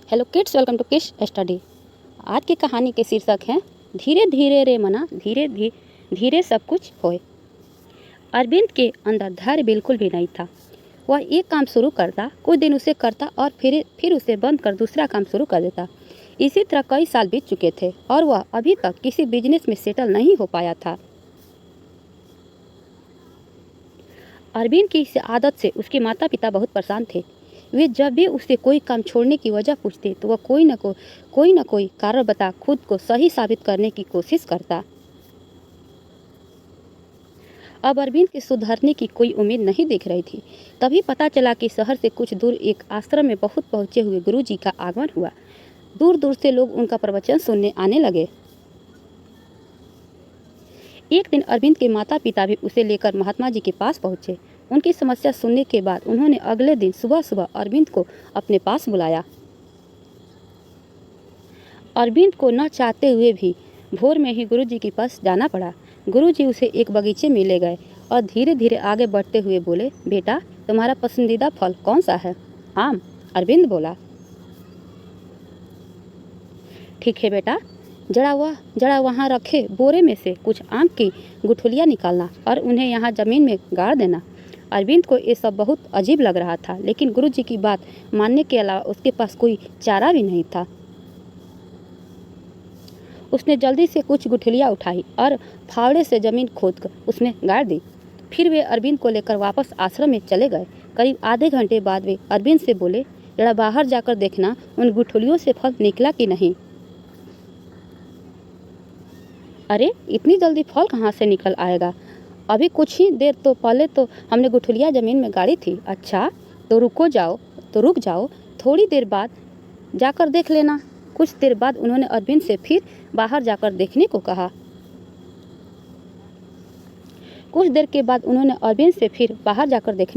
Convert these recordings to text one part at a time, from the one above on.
Hello kids, welcome to kids study. आज की कहानी के शीर्षक हैं धीरे धीरे रे मना, धीरे धीरे सब कुछ होए। अरविंद के अंदर धैर्य बिल्कुल भी नहीं था। वह एक काम शुरू करता, कुछ दिन उसे करता और फिर उसे बंद कर दूसरा काम शुरू कर देता। इसी तरह कई साल बीत चुके थे और वह अभी तक किसी बिजनेस में सेटल नहीं हो पाया था। अरविंद की इस आदत से उसके माता पिता बहुत परेशान थे। वे जब भी उससे कोई काम छोड़ने की वजह पूछते तो वह कोई न कोई कारण बता खुद को सही साबित करने की कोशिश करता। अब अरविंद के सुधरने की कोई उम्मीद नहीं दिख रही थी। तभी पता चला कि शहर से कुछ दूर एक आश्रम में बहुत पहुंचे हुए गुरुजी का आगमन हुआ। दूर दूर से लोग उनका प्रवचन सुनने आने लगे। एक दिन अरविंद के माता पिता भी उसे लेकर महात्मा जी के पास पहुंचे। उनकी समस्या सुनने के बाद उन्होंने अगले दिन सुबह सुबह अरविंद को अपने पास बुलाया। अरविंद को न चाहते हुए भी भोर में ही गुरुजी के पास जाना पड़ा। गुरुजी उसे एक बगीचे में ले गए और धीरे धीरे आगे बढ़ते हुए बोले, बेटा तुम्हारा पसंदीदा फल कौन सा है? आम, अरविंद बोला। ठीक है बेटा, जरा वहाँ रखे बोरे में से कुछ आम की गुठलियाँ निकालना और उन्हें यहाँ जमीन में गाड़ देना। अरविंद को ये सब बहुत अजीब लग रहा था, लेकिन गुरुजी की बात मानने के अलावा उसके पास कोई चारा भी नहीं था। उसने जल्दी से कुछ गुठलियाँ उठाई और फावड़े से जमीन खोदकर उसमें गाड़ दी। फिर वे अरविंद को लेकर वापस आश्रम में चले गए। करीब आधे घंटे बाद वे अरविंद से बोले, जरा बाहर जाकर देखना उन गुठलियों से फल निकला कि नहीं। अरे रुइतनी जल्दी फल कहाँ से निकल आएगा? अभी कुछ ही देर तो पहले तो हमने गुठलियाँ जमीन में गाड़ी थी। अच्छा तो रुक जाओ, थोड़ी देर बाद जाकर देख लेना। कुछ देर बाद उन्होंने अरविंद से फिर बाहर जाकर देखने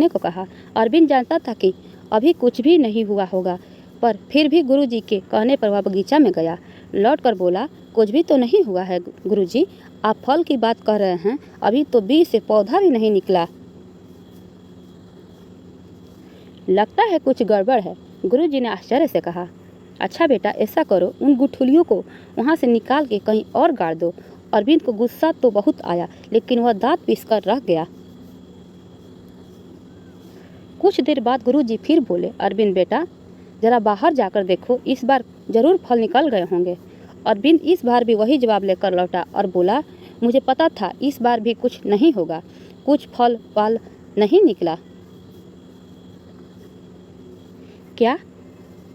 को कहा। अरविंद जानता था कि अभी कुछ भी नहीं हुआ होगा, पर फिर भी गुरुजी के कहने पर वह बगीचा में गया। लौटकर बोला, कुछ भी तो नहीं हुआ है गुरुजी, आप फल की बात कर रहे हैं, अभी तो बीज से पौधा भी नहीं निकला। लगता है कुछ गड़बड़ है, गुरुजी ने आश्चर्य से कहा। अच्छा बेटा, ऐसा करो, उन गुठलियों को वहाँ से निकाल के कहीं और गाड़ दो। अरविंद को गुस्सा तो बहुत आया, लेकिन वह दांत पीसकर रह गया। कुछ देर बाद गुरुजी फिर बोले, अरविंद बेटा जरा बाहर जाकर देखो, इस बार जरूर फल निकल गए होंगे। अरविंद इस बार भी वही जवाब लेकर लौटा और बोला, मुझे पता था इस बार भी कुछ नहीं होगा, कुछ फल वाल नहीं निकला। क्या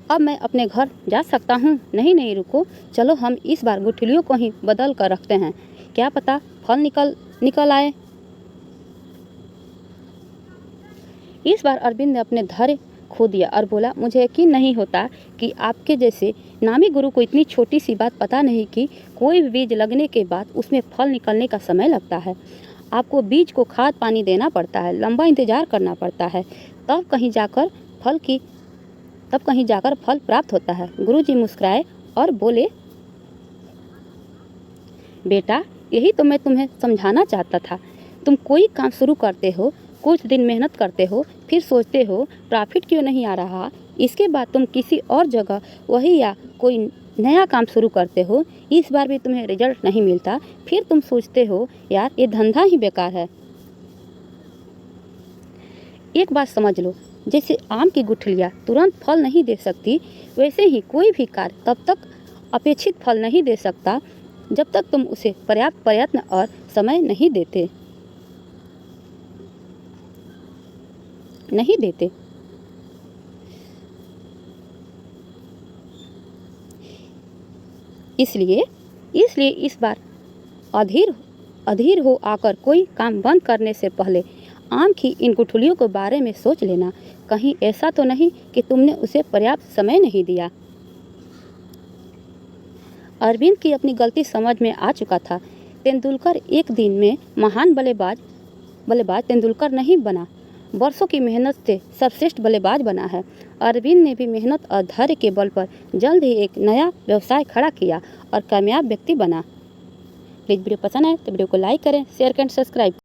अब मैं अपने घर जा सकता हूँ? नहीं रुको, चलो हम इस बार गुठलियों को ही बदल कर रखते हैं, क्या पता फल निकल आए। इस बार अरविंद ने अपने धैर्य खो दिया और बोला, मुझे यकीन नहीं होता कि आपके जैसे नामी गुरु को इतनी छोटी सी बात पता नहीं कि कोई भी बीज लगने के बाद उसमें फल निकलने का समय लगता है। आपको बीज को खाद पानी देना पड़ता है, लंबा इंतजार करना पड़ता है, तब कहीं जाकर फल प्राप्त होता है। गुरुजी मुस्कुराए और बोले, बेटा यही तो मैं तुम्हें समझाना चाहता था। तुम कोई काम शुरू करते हो, कुछ दिन मेहनत करते हो, फिर सोचते हो प्रॉफिट क्यों नहीं आ रहा, इसके बाद तुम किसी और जगह वही या कोई नया काम शुरू करते हो, इस बार भी तुम्हें रिजल्ट नहीं मिलता, फिर तुम सोचते हो यार ये धंधा ही बेकार है। एक बात समझ लो, जैसे आम की गुठलियाँ तुरंत फल नहीं दे सकती, वैसे ही कोई भी कार्य तब तक अपेक्षित फल नहीं दे सकता जब तक तुम उसे पर्याप्त प्रयत्न और समय नहीं देते। इसलिए इस बार अधीर हो आकर कोई काम बंद करने से पहले आम की इन गुठलियों के बारे में सोच लेना। कहीं ऐसा तो नहीं कि तुमने उसे पर्याप्त समय नहीं दिया। अरविंद की अपनी गलती समझ में आ चुका था। तेंदुलकर एक दिन में महान बल्लेबाज तेंदुलकर नहीं बना, वर्षों की मेहनत से सर्वश्रेष्ठ बल्लेबाज बना है। अरविंद ने भी मेहनत और धैर्य के बल पर जल्द ही एक नया व्यवसाय खड़ा किया और कामयाब व्यक्ति बना। प्लीज़ वीडियो पसंद आए तो वीडियो को लाइक करें, शेयर करें, सब्सक्राइब।